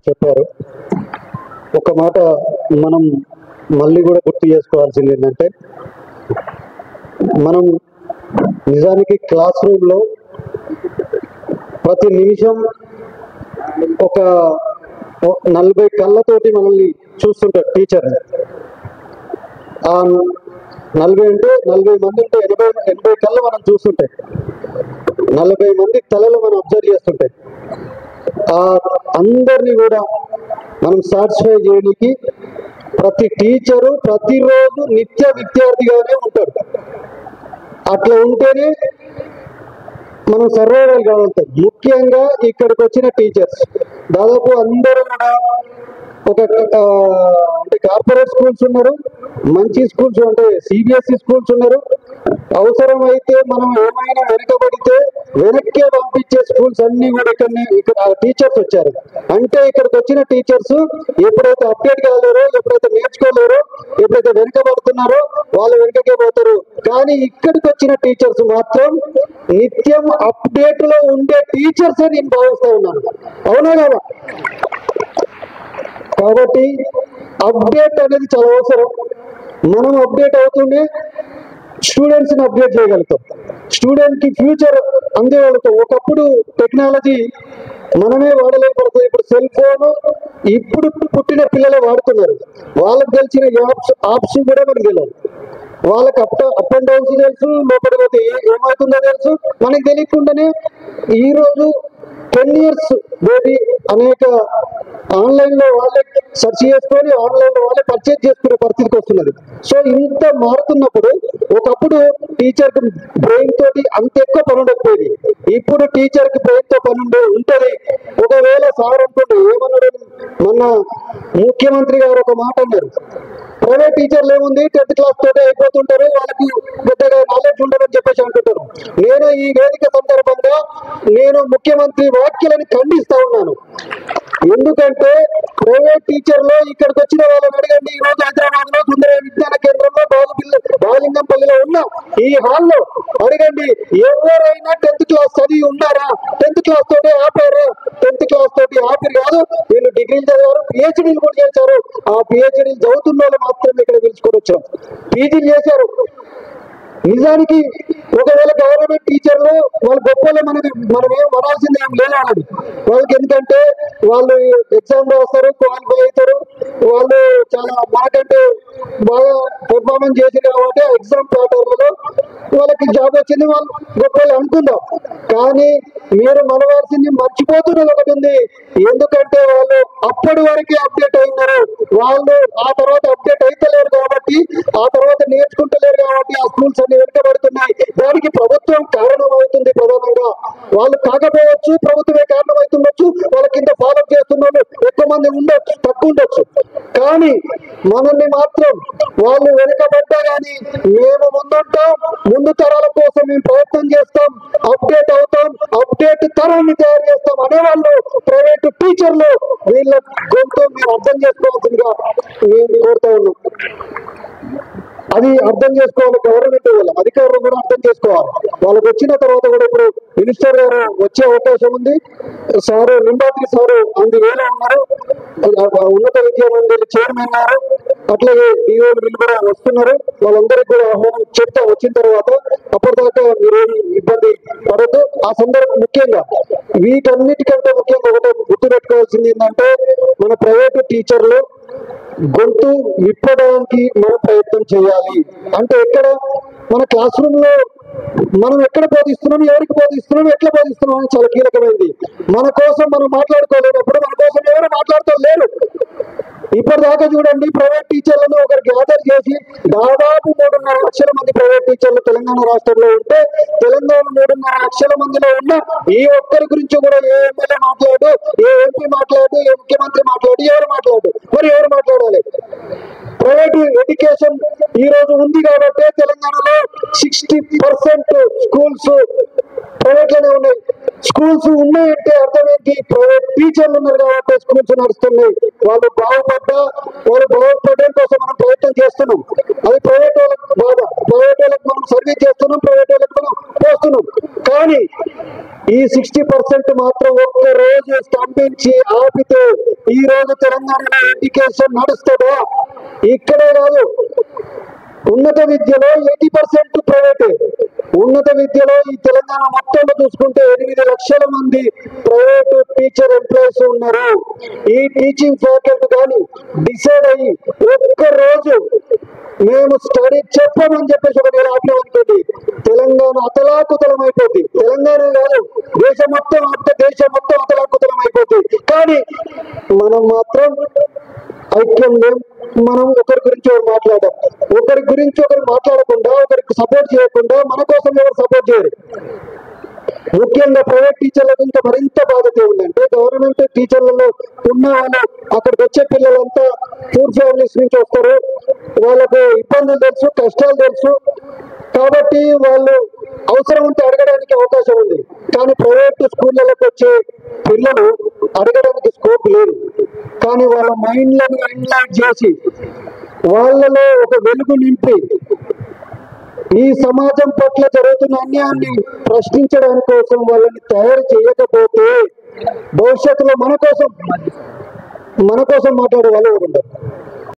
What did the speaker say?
చెప్పారు. ఒక మాట మనం మళ్ళీ కూడా గుర్తు చేసుకోవాల్సింది ఏంటంటే, మనం నిజానికి క్లాస్ రూమ్లో ప్రతి నిమిషం ఒక 40 కళ్ళతోటి మనల్ని చూస్తుంటారు టీచర్. ఆ 40 అంటే 40 మంది అంటే 80 కళ్ళు మనం చూస్తుంటాయి. 40 మంది తలలు మనం అబ్జర్వ్ చేస్తుంటాయి. ఆ అందరినీ కూడా మనం సాటిస్ఫై చేయడానికి ప్రతి టీచరు ప్రతిరోజు నిత్య విద్యార్థిగానే ఉంటాడు. అట్లా ఉంటేనే మనం సర్వైవల్ కాగలుగుతాం. ముఖ్యంగా ఇక్కడికి వచ్చిన టీచర్స్ దాదాపు అందరూ కూడా ఒక అంటే కార్పొరేట్ స్కూల్స్ ఉన్నారు, మంచి స్కూల్స్ అంటే సిబిఎస్ఈ స్కూల్స్ ఉన్నారు. అవసరమైతే మనం ఏమైనా వెనుకబడితే వెనక్కే పంపించే స్కూల్స్ అన్ని కూడా ఇక్కడ టీచర్స్ వచ్చారు. అంటే ఇక్కడికి వచ్చిన టీచర్స్ ఎప్పుడైతే అప్డేట్ కాలేరో, ఎప్పుడైతే నేర్చుకోలేరో, ఎప్పుడైతే వెనుకబడుతున్నారో వాళ్ళు వెనుకకే పోతారు. కానీ ఇక్కడికి వచ్చిన టీచర్స్ మాత్రం నిత్యం అప్డేట్ లో ఉండే టీచర్సే నేను భావిస్తా ఉన్నాను. అవునా కదా? కాబట్టి అప్డేట్ అనేది చాలా అవసరం. మనం అప్డేట్ అవుతూనే స్టూడెంట్స్ ని అప్డేట్ చేయగలుగుతాం, స్టూడెంట్ కి ఫ్యూచర్ అందేగలుగుతాం. ఒకప్పుడు టెక్నాలజీ మనమే వాడలేకపోతుంది. ఇప్పుడు సెల్ ఫోన్ ఇప్పుడు పుట్టిన పిల్లలే వాడుతున్నారు. వాళ్ళకి తెలిసిన యాప్స్ కూడా మనకు తెలియదు. వాళ్ళకి అప్ అండ్ డౌన్స్ తెలుసు, లోపల పోతే ఏమవుతుందో తెలుసు. మనకి తెలియకుండానే ఈరోజు 10 years బేబీ అనేక ఆన్లైన్ లో వాళ్ళే సెర్చ్ చేసుకొని ఆన్లైన్ లో వాళ్ళే పర్చేజ్ చేసుకునే పరిస్థితికి వస్తున్నది. సో ఇంత మారుతున్నప్పుడు ఒకప్పుడు టీచర్ కి బ్రెయిన్ తోటి అంత ఎక్కువ పని ఉండకపోయేది. ఇప్పుడు టీచర్ కి బ్రెయిన్ తో పని ఉంటది. ఒకవేళ సార్ అనుకుంటే ఏమన్నాడు, మొన్న ముఖ్యమంత్రి గారు ఒక మాట అన్నారు, ప్రైవేట్ టీచర్లు ఏముంది 10th క్లాస్ తోటే అయిపోతుంటారు, వాళ్ళకి పెద్దగా నాలెడ్జ్ ఉండదని చెప్పేసి అంటుంటారు. నేను ఈ వేదిక సందర్భంగా నేను ముఖ్యమంత్రి వ్యాఖ్యలను ఖండిస్తా ఉన్నాను. ఎందుకంటే ప్రైవేట్ టీచర్లు ఇక్కడికి వచ్చిన వాళ్ళని అడగండి. ఈ రోజు హైదరాబాద్ లో సుందర విజ్ఞాన కేంద్రంలో బాలింగంపల్లిలో ఉన్న ఈ హాల్లో అడగండి, ఎవరైనా 10th క్లాస్ చదివి ఉన్నారా? 10th క్లాస్ తోటి ఆపారు. 10th క్లాస్ తోటి ఆపిరు కాదు, వీళ్ళు డిగ్రీలు చదివారు, పిహెచ్డీలు కూడా చేశారు. ఆ పిహెచ్డీలు చదువుతున్న వాళ్ళు మాత్రమే ఇక్కడ పిలుచుకొని వచ్చాం. పీజీలు చేశారు. నిజానికి ఒకవేళ గవర్నమెంట్ టీచర్లు వాళ్ళు గొప్పలో మనం ఏం వనాల్సింది ఏం లేదని వాళ్ళకి. ఎందుకంటే వాళ్ళు ఎగ్జామ్ రాస్తారు, క్వాలిఫై అవుతారు, వాళ్ళు చాలా మాకంటే బాగా పెర్ఫార్మెన్స్ చేసి కాబట్టి ఎగ్జామ్ ప్యాటర్న్లో వాళ్ళకి జాబ్ వచ్చింది, వాళ్ళు గొప్పలు అనుకుందాం. కానీ మీరు మనవాల్సింది మర్చిపోతున్నది ఒకటి ఉంది. ఎందుకంటే వాళ్ళు అప్పటి వరకే అప్డేట్ అయినారు. వాళ్ళు ఆ తర్వాత అప్డేట్ అయితలేరు కాబట్టి, ఆ తర్వాత నేర్చుకుంటలేరు కాబట్టి ఆ స్కూల్స్ అన్ని వెనుకబడుతున్నాయి. దానికి ప్రభుత్వం కారణం అవుతుంది. ప్రధానంగా వాళ్ళు కాకపోవచ్చు, ప్రభుత్వమే కారణం అవుతుండొచ్చు. వాళ్ళ కింద ఫాలో చేస్తున్న వాళ్ళు ఎక్కువ మంది ఉండొచ్చు, తక్కువ ఉండొచ్చు. కానీ మనల్ని మాత్రం వాళ్ళు వెనుకబడ్డా కానీ మేము ముందుంటాం, ముందు తరాల కోసం మేము ప్రయత్నం చేస్తాం, అప్డేట్ అవుతాం, అప్డేట్ తరాన్ని తయారు చేస్తాం అనేవాళ్ళు ప్రైవేట్ టీచర్లు. వీళ్ళ గొంతు మీరు అర్థం చేసుకోవాల్సిందిగా మేము కోరుతా ఉన్నాం. అది అర్థం చేసుకోవాలి. గవర్నమెంట్ వాళ్ళు అధికారులు కూడా అర్థం చేసుకోవాలి. వాళ్ళకి వచ్చిన తర్వాత కూడా ఇప్పుడు మినిస్టర్ గారు వచ్చే అవకాశం ఉంది. సారు లింబాద్రి సారు అందువేళ ఉన్నారు, ఉన్నత విద్యా మండలి చైర్మన్ గారు, అట్లాగే డిఓలు వీళ్ళు కూడా వస్తున్నారు. వాళ్ళందరికీ కూడా ఆహ్వానం చెప్తా వచ్చిన తర్వాత. అప్పటిదాకా మీరేమి ఇబ్బంది పడద్దు. ఆ సందర్భం ముఖ్యంగా వీటన్నిటికంటే ముఖ్యంగా ఒకటి గుర్తుపెట్టుకోవాల్సింది ఏంటంటే, మన ప్రైవేటు టీచర్లు గొంతు విప్పడానికి మనం ప్రయత్నం చేయాలి. అంటే ఎక్కడ మన క్లాస్ రూమ్ లో మనం ఎక్కడ బోధిస్తున్నాం, ఎవరికి బోధిస్తున్నాం, ఎట్లా బోధిస్తున్నాం అని చాలా కీలకమైంది. మన కోసం మనం మాట్లాడుకోలేనప్పుడు మన కోసం ఎవరు మాట్లాడుతూ లేరు. ఇప్పటిదాకా చూడండి, ప్రైవేట్ టీచర్లను ఒకరు గ్యాదర్ చేసి దాదాపు 3.5 లక్షల మంది ప్రైవేట్ టీచర్లు తెలంగాణ రాష్ట్రంలో ఉంటే, తెలంగాణ 3.5 లక్షల మందిలో ఉన్న ఈ ఒక్కరి గురించి కూడా ఏ ఎమ్మెల్యే మాట్లాడు, ఏ ఎంపీ మాట్లాడు, ఏ ముఖ్యమంత్రి మాట్లాడు, ఎవరు మాట్లాడు? మరి ఎవరు మాట్లాడాలి? ప్రైవేట్ ఎడ్యుకేషన్ ఈ రోజు ఉంది కాబట్టి తెలంగాణలో 60% స్కూల్స్ ప్రైవేట్ లోనే ఉన్నాయి. స్కూల్స్ ఉన్నాయంటే అర్థం ఏంటి? ప్రైవేట్ టీచర్లు ఉన్నారు కాబట్టి స్కూల్స్ నడుస్తున్నాయి. వాళ్ళు బాగుపడడం కోసం మనం ప్రయత్నం చేస్తున్నాం. అది ప్రైవేట్ వాళ్ళకి బాధ. ప్రైవేట్ వాళ్ళకి మనం సర్వీస్ చేస్తున్నాం, ప్రైవేట్ వాళ్ళకి మనం పోస్తున్నాం. కానీ ఈ 60% మాత్రం ఒక్క రోజు స్తంభించి ఆపితే ఈ రోజు తెలంగాణలో ఎడ్యుకేషన్ నడుస్తుందా? ఇక్కడే కాదు, ఉన్నత విద్యలో 80% ప్రైవేటే. ఉన్నత విద్యలో ఈ తెలంగాణ మొత్తంలో చూసుకుంటే 8 లక్షల మంది ప్రైవేట్ టీచర్ ఎంప్లాయీస్ ఉన్నారు. ఈ టీచింగ్ ఫ్యాకల్టీ కానీ డిసైడ్ అయ్యి ఒక్క రోజు మేము స్టడీ చెప్పమని చెప్పేసి ఒక నేను ఆజ్ఞ ఉంటుంది, తెలంగాణ అతలాకుతలం అయిపోద్ది. తెలంగాణ కాదు, దేశం మొత్తం అతలాకుతలం అయిపోద్ది. కానీ మనం మాత్రం ఐక్యం లేం. మనం ఒకరి గురించి ఒకరు మాట్లాడడం, ఒకరి గురించి ఒకరు మాట్లాడకుండా, ఒకరికి సపోర్ట్ చేయకుండా మన కోసం ఎవరు సపోర్ట్ చేయరు. ముఖ్యంగా ప్రైవేట్ టీచర్లకు ఇంకా మరింత బాధ్యత ఉందంటే, గవర్నమెంట్ టీచర్లలో ఉన్న వాళ్ళు అక్కడికి వచ్చే పిల్లలంతా పూర్ ఫ్యామిలీస్ నుంచి వస్తారు. వాళ్ళకు ఇబ్బందులు తెలుసు, కష్టాలు తెలుసు. కాబట్టి వాళ్ళు అవసరం ఉంటే అడగడానికి అవకాశం ఉంది. కానీ ప్రైవేట్ స్కూళ్ళలోకి వచ్చే పిల్లలు అడగడానికి స్కోప్ లేదు. కానీ వాళ్ళ మైండ్లను ఎన్లైట్ చేసి వాళ్ళలో ఒక వెలుగు నింపి ఈ సమాజం పట్ల జరుగుతున్న అన్యాయాన్ని ప్రశ్నించడానికి కోసం వాళ్ళని తయారు చేయకపోతే భవిష్యత్తులో మన కోసం మాట్లాడే వాళ్ళు ఉండరు.